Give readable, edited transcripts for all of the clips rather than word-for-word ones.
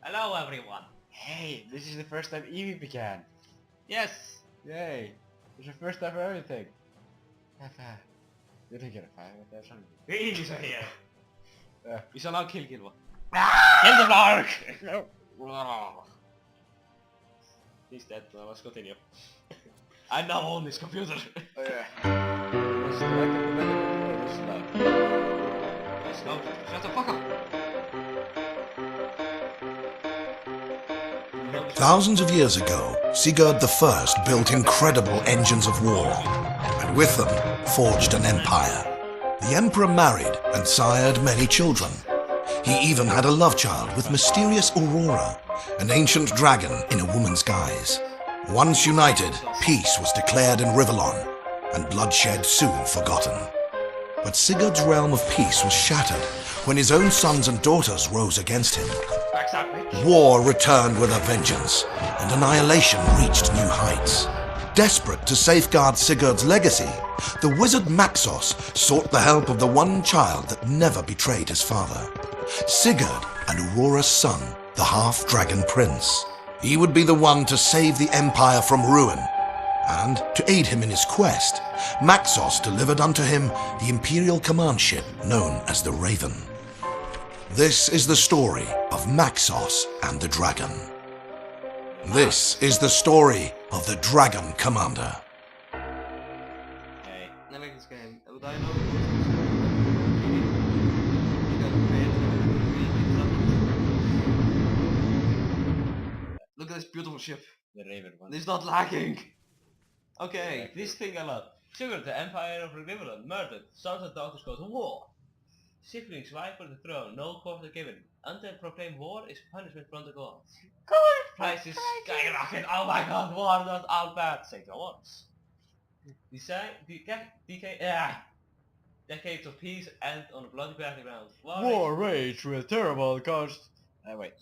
Hello everyone. Hey, this is the first time Eevee began. Yes. Yay. It's the first time for everything. High five. You didn't get a 5 with that, son. Eevees are here. We shall now kill one. Kill the Blarg! No. He's dead, so let's continue. I now own this computer. Oh yeah. Let's select the middle. Let's select. Let's go. Shut the fuck up. Thousands of years ago, Sigurd I built incredible engines of war, and with them forged an empire. The emperor married and sired many children. He even had a love child with mysterious Aurora, an ancient dragon in a woman's guise. Once united, peace was declared in Rivellon, and bloodshed soon forgotten. But Sigurd's realm of peace was shattered when his own sons and daughters rose against him. War returned with a vengeance, and annihilation reached new heights. Desperate to safeguard Sigurd's legacy, the wizard Maxos sought the help of the one child that never betrayed his father. Sigurd and Aurora's son, the half-dragon prince. He would be the one to save the empire from ruin. And, to aid him in his quest, Maxos delivered unto him the imperial command ship known as the Raven. This is the story of Maxos and the Dragon. This is the story of the Dragon Commander. Hey, I like this game. Would I know? Look at this beautiful ship. The Raven one. It's not lagging. Okay, this thing I love. Sigurd, the Empire of Rivellon, murdered. Sons and daughters go to war. Siblings vie for the throne. No court are given. Until proclaimed war is punishment from the gods. Prices skyrocket. Oh my god, war not all bad. Say it once. Decades of peace end on a bloody battleground. War rage with terrible cost. Wait.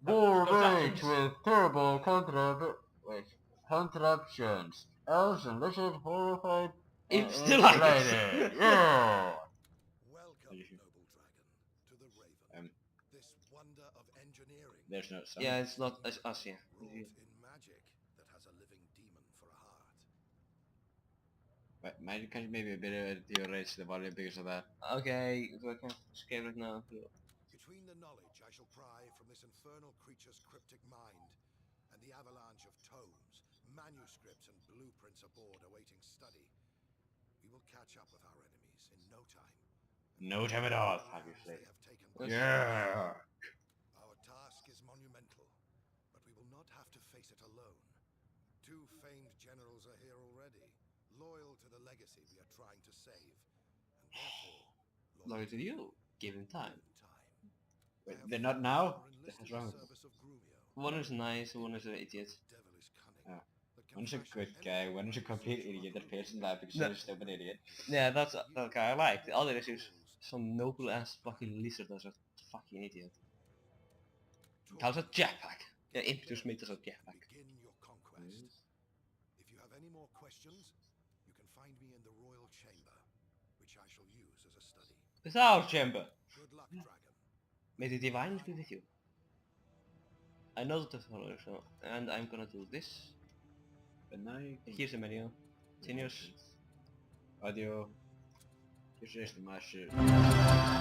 War rage with terrible contraptions. Elves and lizards horrified. It's still like this. Yeah. Welcome, noble dragon, to the Raven. This wonder of engineering. There's no sound. Yeah, it's not as us, yeah. Wrought in magic that has a living demon for a heart. Wait, can you maybe a bit raise the volume because of that? Okay, so I can escape right now. Between the knowledge I shall pry from this infernal creature's cryptic mind and the avalanche of tomes, manuscripts and blueprints aboard awaiting study, we will catch up with our enemies in no time. No time at all, obviously. They have taken Yeah. Our task is monumental, but we will not have to face it alone. Two famed generals are here already, loyal to the legacy we are trying to save, and therefore Loyal to you. Give him time. Wait, they're not now? That's wrong. One is nice, one is an idiot. One's a good guy, one's a complete idiot that appears in life because he's a stupid idiot. Yeah, that's that guy I like. The other is just some noble ass fucking lizard that's a fucking idiot. How's a jetpack? Yeah, introduce me to a jetpack. Begin your conquest. If you have any more questions, you can find me in the royal chamber, which I shall use as a study. It's our chamber. Good luck, dragon. May the divine be with you. I know the tutorial, so, and I'm gonna do this. But now you can... Here's the menu. Continuous. Audio. Here's the master.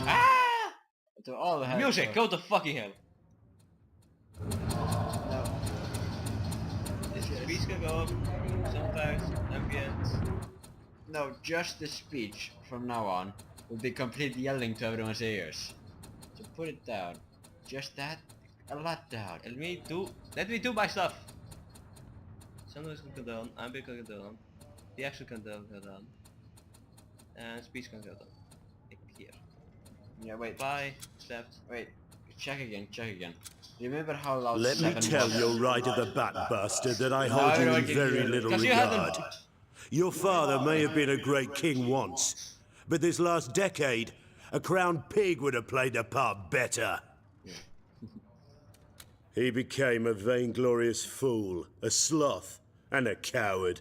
Ah! To all the Music, go to fucking hell. No. This speech can go up, sometimes ambient. No, just the speech from now on will be complete yelling to everyone's ears. So put it down. Just that, a lot down. Let me do my stuff. Sometimes can go down, ambient can go down, the action can go down, and speech can go down. Like here. Yeah, wait. Bye, left. Wait. Check again, check again. Remember how loud Let me 7 tell was? you right at the back, bastard, that I hold you in very little Because you regard. haven't... Your father may have been a great king once, but this last decade, a crowned pig would have played the part better. He became a vainglorious fool, a sloth, and a coward.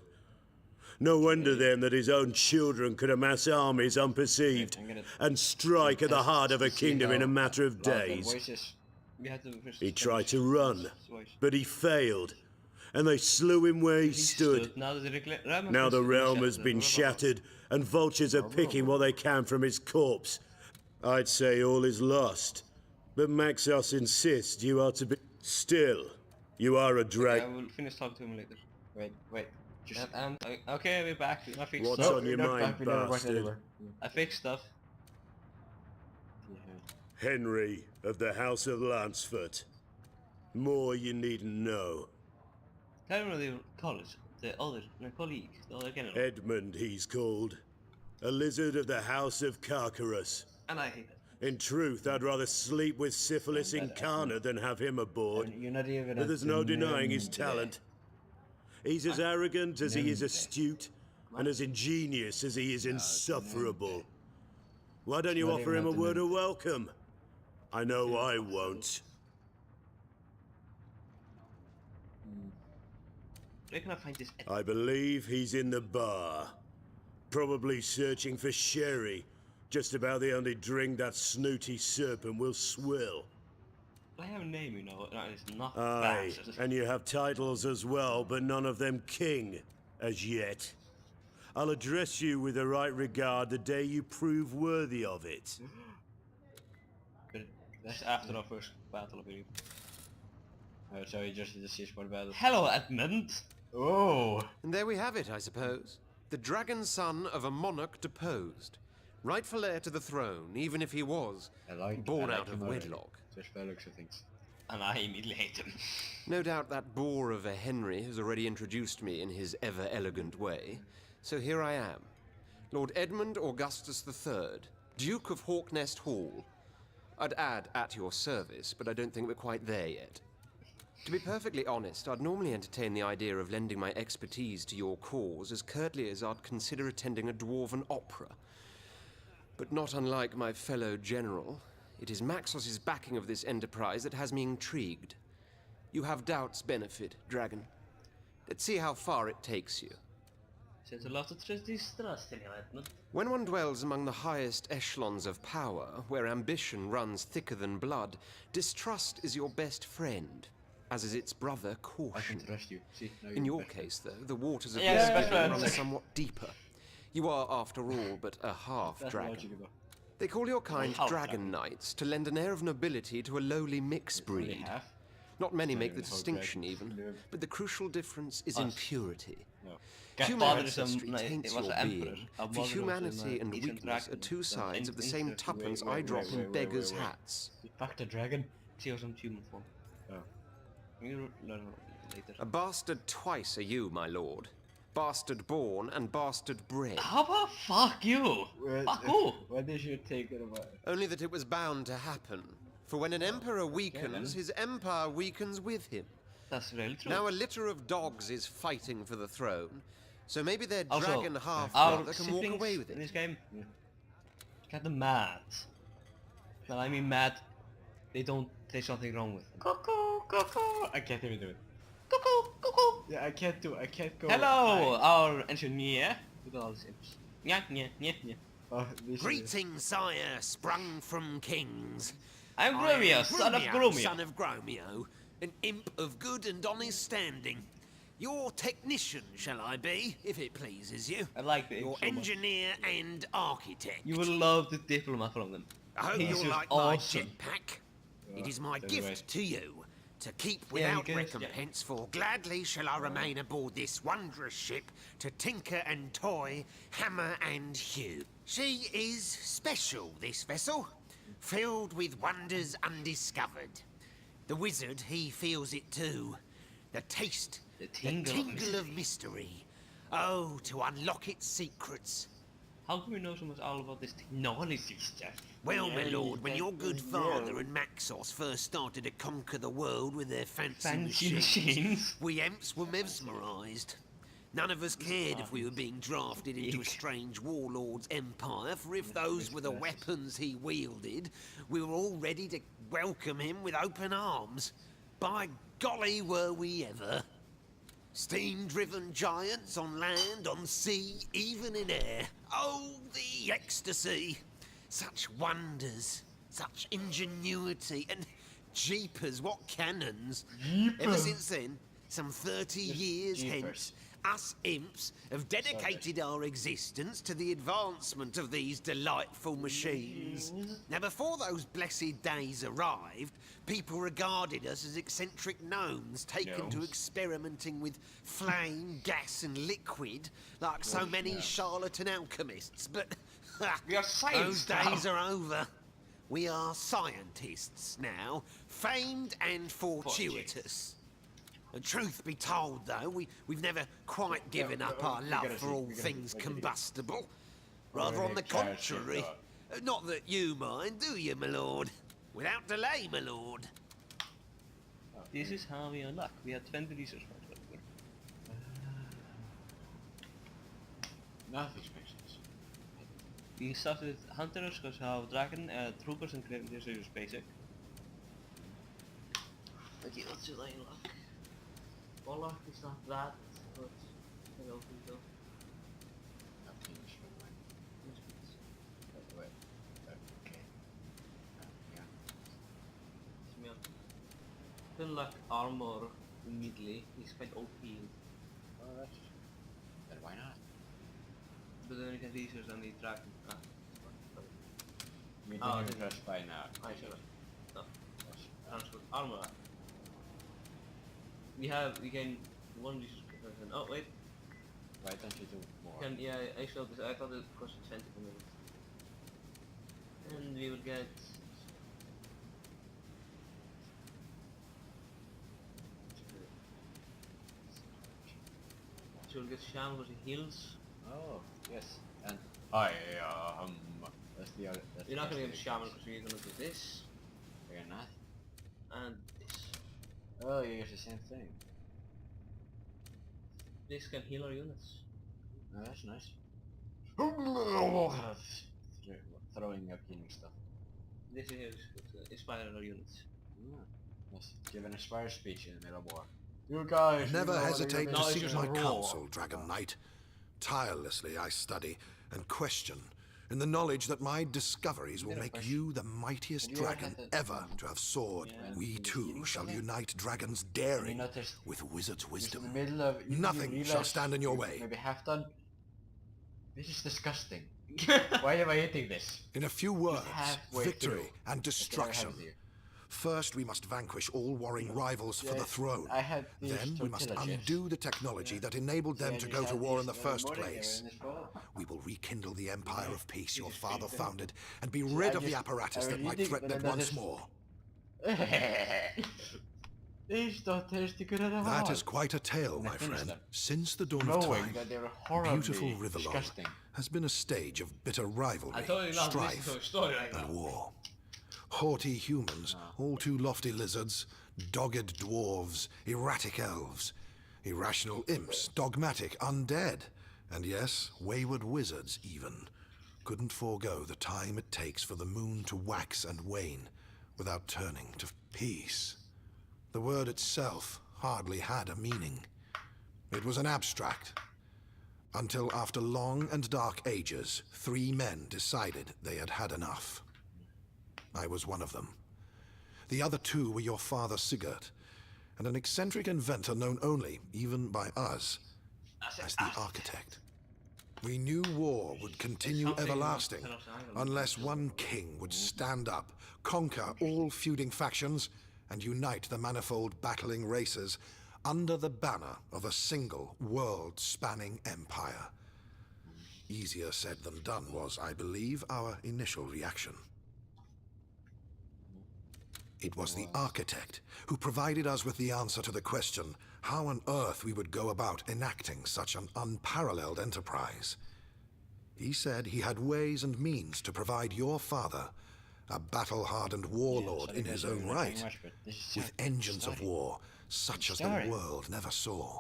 No wonder then that his own children could amass armies unperceived and strike at the heart of a kingdom in a matter of days. We had to first He tried to run, twice. but he failed, and they slew him where he stood. Now Now the realm has been shattered, and vultures are picking what they can from his corpse. I'd say all is lost, but Maxos insists you are to be... Still, you are a I drag... will finish talking to him later. Wait. Just... Okay, we're back. I fixed What's stuff. on your mind, bastard? I fixed stuff. Henry of the House of Lanceford. More you needn't know. I don't know the college. The other colleague. The other general. Edmund, he's called. A lizard of the House of Carcarus. And I hate it. In truth, I'd rather sleep with Syphilis incarnate than have him aboard. You're not even But there's no denying his talent. He's as arrogant as he is astute, and as ingenious as he is insufferable. Why don't you offer him a word of welcome? I know I won't. Where can I find this? I believe he's in the bar. Probably searching for sherry. Just about the only drink that snooty serpent will swill. I have a name, you know, and it's not Aye, bad. and you have titles as well, but none of them king, as yet. I'll address you with the right regard the day you prove worthy of it. But that's after our first battle, I believe. Oh, sorry, just one battle. Hello, Edmund! Oh! And there we have it, I suppose. The dragon son of a monarch deposed. Rightful heir to the throne, even if he was born out of wedlock. Just by looks of things. And I immediately hate him. No doubt that boar of a Henry has already introduced me in his ever-elegant way. So here I am. Lord Edmund Augustus III, Duke of Hawknest Hall. I'd add at your service, but I don't think we're quite there yet. To be perfectly honest, I'd normally entertain the idea of lending my expertise to your cause as curtly as I'd consider attending a dwarven opera. But not unlike my fellow general, it is Maxos's backing of this enterprise that has me intrigued. You have doubts benefit, dragon. Let's see how far it takes you. There's a lot of distrust in him, Edmund. When one dwells among the highest echelons of power, where ambition runs thicker than blood, distrust is your best friend, as is its brother caution. I can trust you. See, now In you're your case, though, the waters of Yeah, this best river friends. run somewhat deeper. You are, after all, but a half-dragon. They call your kind dragon knights to lend an air of nobility to a lowly mixed breed. Not many make the distinction even, but the crucial difference is in purity. Human ancestry taints your being, for humanity and weakness are two sides of the same tuppence I drop in beggars' hats. Back to dragon. See how some human form. Oh. You learn later. A bastard twice are you, my lord. Bastard born and bastard bred. How about fuck you? Fuck who? What did you take it about? Only that it was bound to happen. For when an emperor weakens, his empire weakens with him. That's really true. Now a litter of dogs is fighting for the throne, so maybe their Also, dragon our half-brother can walk siblings away with in it. this game, get them mad. Well, I mean mad. There's something wrong with them. Cuckoo, cuckoo. I can't even do it. Cuckoo, cuckoo. Yeah, I can't go. Hello, our engineer. With all this imps. Yeah. Oh, Greetings, sire, sprung from kings. I'm I am Grumio, son of Grumio. Son of Gromio, an imp of good and honest standing. Your technician, shall I be, if it pleases you? I like the Your imp so much. engineer and architect. You will love the diplomat from them. I hope He's you'll just like awesome. my jetpack. It is my so gift right. to you, to keep Yeah, without you get- recompense, for gladly shall I remain aboard this wondrous ship to tinker and toy, hammer and hew. She is special, this vessel, filled with wonders undiscovered. The wizard, he feels it too. The taste, The tingle of mystery. Oh, to unlock its secrets. How can we know so much all about this technology stuff? Well, my lord, when your good father and Maxos first started to conquer the world with their fancy machines. we Emps were mesmerised. None of us cared if we were being drafted into a strange warlord's empire, for if those were the weapons he wielded, we were all ready to welcome him with open arms. By golly, were we ever. Steam-driven giants on land, on sea, even in air. Oh, the ecstasy! Such wonders, such ingenuity, and Jeepers, what cannons! Ever since then, some 30 years hence, us imps have dedicated our existence to the advancement of these delightful machines. Now, before those blessed days arrived, people regarded us as eccentric gnomes taken to experimenting with flame, gas, and liquid like so many charlatan alchemists. But We are science those days are over. We are scientists now, famed and fortuitous. And truth be told, though, we've never quite given up our love for all things combustible. Rather on the contrary. Not that you mind, do you, my lord? Without delay, my lord. This is how we unlock. We have 20 research points. Nothing makes sense. We started with hunters because we have dragon, troopers and grenadiers is basic. Okay, what should I unlock? Warlock is not that, but I don't think so. Nothing is for mine. Wait. Okay. Yeah. Smell. Unlock armor immediately. He's quite OP. Oh, that's... Then why not? But then you can research on the dragon. We Oh, didn't press by now. I should have. No. Transfer armor. We gain one research conversion. Oh wait. Why don't you do more? Yeah, I showed this. I thought it cost 20 per minute. And we will get. So we'll get Shaman with the heals. Oh, yes. And that's the other. That's You're not the gonna other get Shaman because we're gonna do this You're not? and this. Oh, you use the same thing. This can heal our units. Oh, that's nice. Throwing up healing stuff. This is inspire our units. Yes. Give an inspired speech in the middle of war. You guys. Never hesitate No, to it's seek just my a roar. counsel, Dragon Knight. Tirelessly I study and question, in the knowledge that my discoveries will make you the mightiest Have you ever dragon had the- ever to have soared. Yeah. We too shall something? unite dragons' You daring noticed with wizards' just in wisdom. the middle of Nothing shall stand in your way. Maybe half done. This is disgusting. Why am I eating this? In a few words, halfway victory through. and That's what I destruction. have here. First, we must vanquish all warring rivals for the Yes, throne. I had these Then we must tortilla chips. undo the technology that enabled them Yeah, to you go to had war in these the in first morning, they were place. in this bowl. We will rekindle the empire of peace your just father ate them. founded and be See, rid I of the just- apparatus I that was might eating, threaten but it then I once just- more. These don't taste good at all. That is quite a tale, And I my finished friend. them. Since the dawn of Knowing time, that they were horribly beautiful Riverlong disgusting. has been a stage of bitter I rivalry, told you not to listen to strife, a story like that. and war. Haughty humans, all too lofty lizards, dogged dwarves, erratic elves, irrational imps, dogmatic undead, and yes, wayward wizards even, couldn't forego the time it takes for the moon to wax and wane without turning to peace. The word itself hardly had a meaning. It was an abstract. Until after long and dark ages, 3 men decided they had had enough. I was one of them. The other 2 were your father Sigurd, and an eccentric inventor known only, even by us, as the Architect. We knew war would continue something everlasting, we must tell us unless one king would stand up, conquer all feuding factions, and unite the manifold battling races under the banner of a single world-spanning empire. Easier said than done was, I believe, our initial reaction. It was the Architect who provided us with the answer to the question how on earth we would go about enacting such an unparalleled enterprise. He said he had ways and means to provide your father, a battle-hardened warlord in his own right, with engines of war such as the world never saw.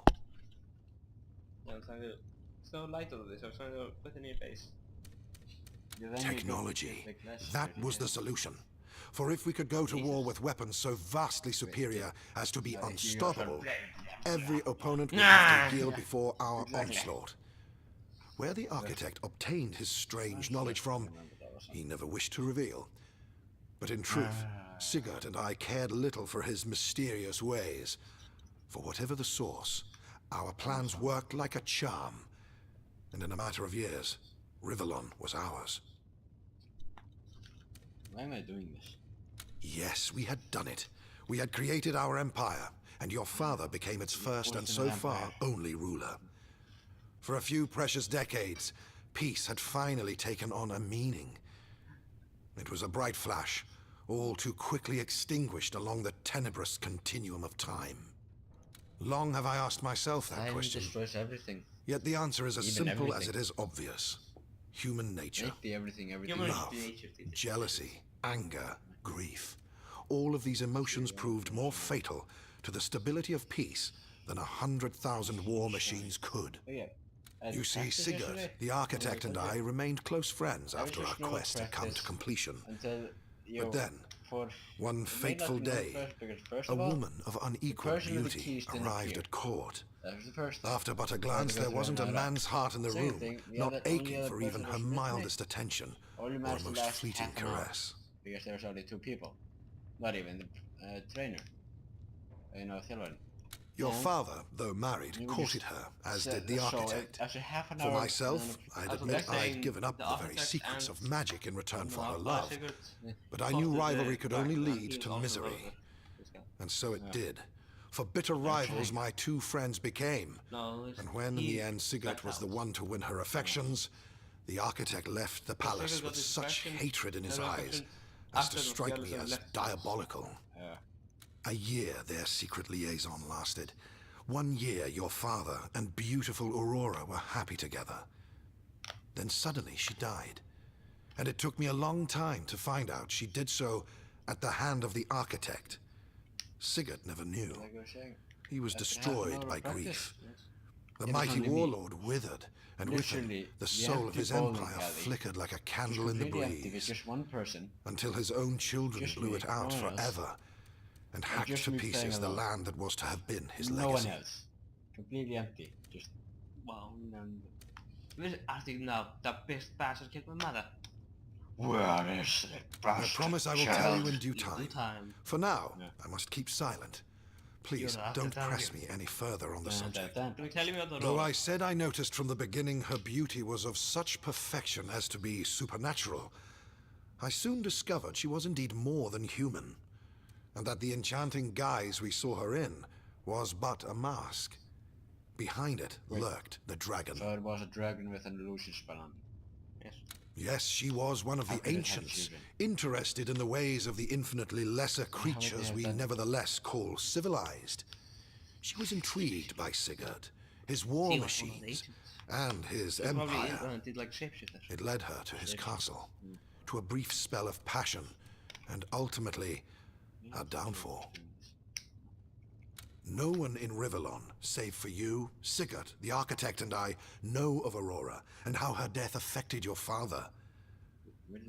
Yeah, I'm trying to. It's no light over this. I was trying to put it in your face. Technology. That was the solution. For if we could go to war with weapons so vastly superior as to be unstoppable, every opponent would have to yield before our onslaught. Where the Architect obtained his strange knowledge from, he never wished to reveal. But in truth, Sigurd and I cared little for his mysterious ways. For whatever the source, our plans worked like a charm. And in a matter of years, Rivellon was ours. Why am I doing this? Yes, we had done it. We had created our empire, and your father became its first and so far only ruler. For a few precious decades, peace had finally taken on a meaning. It was a bright flash, all too quickly extinguished along the tenebrous continuum of time. Long have I asked myself that Time question, destroys everything. yet the answer is as Even simple as everything. it is obvious. Human nature. Everything. Love, jealousy, anger, grief. All of these emotions proved more fatal to the stability of peace than 100,000 war machines could. Oh yeah. You see, Sigurd, the architect, and I remained close friends after our quest had come to completion. But then, one fateful day, a woman of unequal beauty arrived at court. After but a glance, there wasn't a man's heart in the room, not aching for even her mildest attention or a most fleeting caress. Because there was only 2 people. Not even the trainer. You know, Thillen. Your father, though married, courted her, as did the architect. For myself, I'd admit I'd given up the very secrets of magic in return for her love. But I knew rivalry could only lead to misery. And so it did. For bitter rivals my 2 friends became. And when, in the end, Sigurd was the one to win her affections, the architect left the palace with such hatred in his eyes as to strike me as diabolical. A year their secret liaison lasted. 1 year your father and beautiful Aurora were happy together. Then suddenly she died. And it took me a long time to find out she did so at the hand of the architect. Sigurd never knew. He was destroyed by grief. The mighty warlord withered, and with him, the soul of his empire flickered like a candle in the breeze, until his own children blew it out forever, and hacked to pieces the land that was to have been his legacy. No one else. Completely empty. Just... Wow. I think now the best bastard killed my mother. Where is the bastard? I promise I will tell you in due time. For now, I must keep silent. Please, don't press me any further on the subject. Though I said I noticed from the beginning her beauty was of such perfection as to be supernatural, I soon discovered she was indeed more than human, and that the enchanting guise we saw her in was but a mask. Behind it lurked the dragon. So it was a dragon with an illusion spell on. Yes. Yes, she was one of the ancients, interested in the ways of the infinitely lesser creatures we nevertheless call civilized. She was intrigued by Sigurd, his war machines, and his empire. It led her to his castle, to a brief spell of passion, and ultimately, her downfall. No one in Rivellon, save for you, Sigurd, the architect, and I, know of Aurora and how her death affected your father.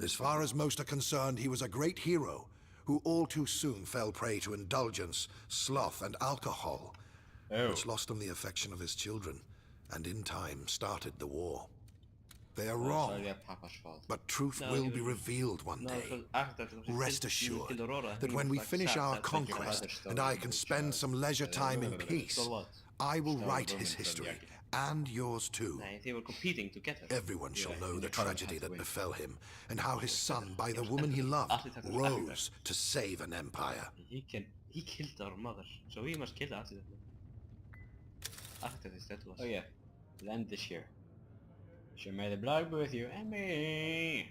As far as most are concerned, he was a great hero who all too soon fell prey to indulgence, sloth, and alcohol, which lost him the affection of his children, and in time started the war. They are wrong, but truth will be revealed one day. Rest assured that when we finish our conquest and I can spend some leisure time in peace, I will write his history, and yours too. Everyone shall know the tragedy that befell him, and how his son, by the woman he loved, rose to save an empire. He killed our mother, so we must kill the architect. Architect is dead to us. Oh yeah, we'll end this here. So may the Blarg be with you and me.